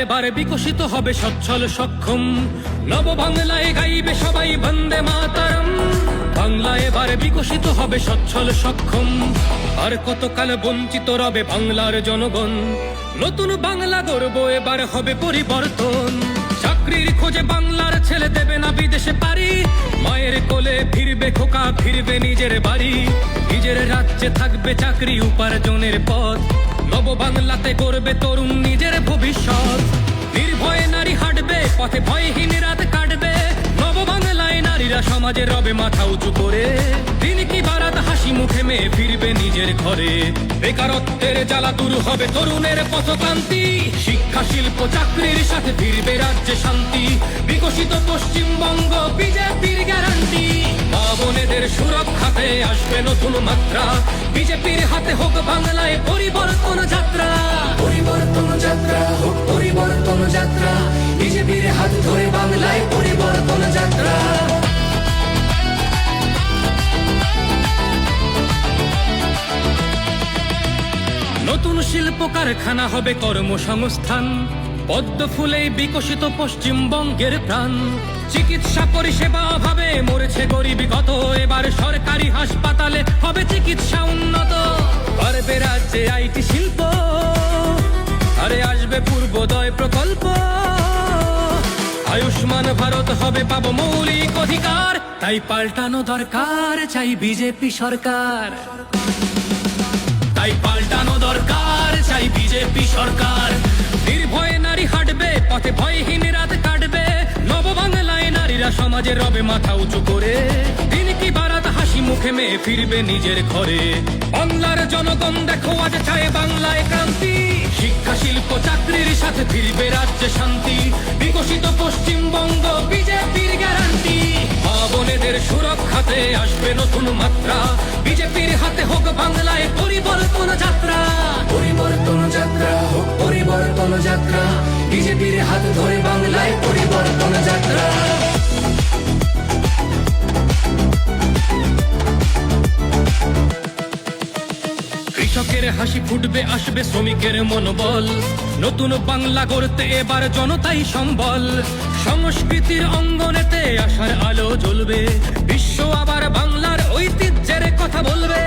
এবার বিকশিত হবে সচ্ছল সক্ষম, নব বাংলায় গাইবে সবাই বন্দে মাতরম। বাংলা এবার বিকশিত হবে সচ্ছল সক্ষম, আর কতকাল বঞ্চিত রবে বাংলার জনগণ। নতুন বাংলা গর্ব এবার হবে পরিবর্তন, চাকরির খোঁজে বাংলার ছেলে দেবে না বিদেশে পারি, মায়ের কোলে ফিরবে খোকা ফিরবে নিজের বাড়ি, নিজের রাজ্যে থাকবে চাকরি উপার্জনের পথ, নব বাংলাতে করবে তরুণ নিজের ভবিষ্যৎ। নির্ভয়ে নারী হাঁটবে পথে, ভয়হীন রাত কাটবে, নব বাংলায় নারীরা সমাজে রবে মাথা উঁচু করে, দিন কি বারাত হাসি মুখে মেয়ে ফিরবে নিজের ঘরে। বেকারত্বের জ্বালা দূর হবে তরুণের পথক্রান্তি, শিক্ষা শিল্প চাকরির সাথে ফিরবে রাজ্যে শান্তি, বিকশিত পশ্চিমবঙ্গ বিজেপির গ্যারান্টি। মা বোনেদের সুরক্ষাতে আসবে নতুন মাত্রা, বিজেপির হাতে হোক বাংলায় পরিবর্তন যাত্রা। পরিবর্তন যাত্রা হোক পরিবর্তন যাত্রা, বিজেপির হাত ধরে বাংলায় পরিবর্তন যাত্রা। নতুন শিল্প কারখানা হবে কর্মসংস্থান, পদ্ম ফুলেই বিকশিত পশ্চিমবঙ্গের প্রাণ। চিকিৎসা পরিষেবা অভাবে মরেছে গরিবী কত, এবার সরকারি হাসপাতালে হবে চিকিৎসা উন্নত, পারবে রাজ্যে আইটি শিল্প, আরে আসবে পূর্বোদয় প্রকল্প, আয়ুষ্মান ভারত হবে পাবো মৌলিক অধিকার। তাই পাল্টানো দরকার চাই বিজেপি সরকার, তাই পাল্টানো দরকার চাই বিজেপি সরকার। নির্ভয়ে নারী হাঁটবে পথে, ভয়হীন রাত কাটবে, নব বাংলায় নারীরা সমাজে রবে মাথা উঁচু করে, দিন কি বারাত হাসি মুখে মেয়ে ফিরবে নিজের ঘরে। বাংলার জনগণ দেখো আজ চায় বাংলায় ক্রান্তি, শিক্ষা শিল্প চাকরির সাথে ফিরবে রাজ্যে শান্তি, বিকশিত পশ্চিমবঙ্গ বিজেপির গ্যারান্টি। মা বোনেদের সুরক্ষাতে আসবে নতুন মাত্রা, বিজেপির হাতে হোক বাংলায় পরিবর্তন যাত্রা। পরিবর্তন যাত্রা হোক পরিবর্তন যাত্রা, বিজেপির হাত ধরে বাংলায় পরিবর্তন যাত্রা। কৃষকের হাসি ফুটবে আসবে শ্রমিকের মনোবল, নতুন বাংলা গড়তে এবার জনতাই সম্বল, সংস্কৃতির অঙ্গনেতে আশার আলো জ্বলবে, বিশ্ব আবার বাংলার ঐতিহ্যের কথা বলবে।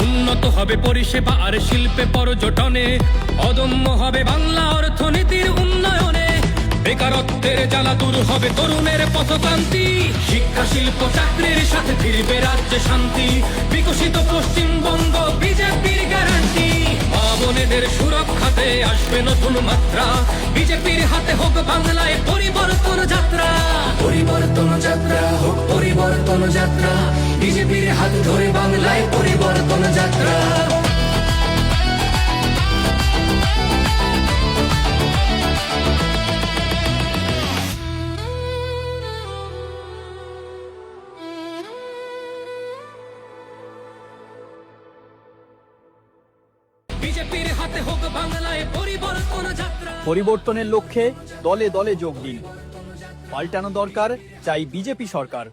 উন্নত হবে পরিষেবা আর শিল্পে পর্যটনে, অদম্য হবে বাংলা অর্থনীতির উন্নয়নে, বেকারত্বের জ্বালা দূর হবে তরুণের পথক্রান্তি, শিক্ষা শিল্প চাকরির সাথে ফিরবে রাজ্যে শান্তি, বিকশিত পশ্চিমবঙ্গ বিজেপির গ্যারান্টি। মা বোনেদের সুরক্ষাতে আসবে নতুন মাত্রা, বিজেপির হাতে হোক বাংলায় পরিবর্তন যাত্রা। পরিবর্তন যাত্রা হোক পরিবর্তন যাত্রা, বিজেপির হাত ধরে বাংলায় পরিবর্তন যাত্রা। বিজেপির হাতে হোক বাংলায় পরিবর্তন যাত্রা। পরিবর্তনের লক্ষ্যে দলে দলে যোগ দিন, পাল্টানো দরকার চাই বিজেপি সরকার।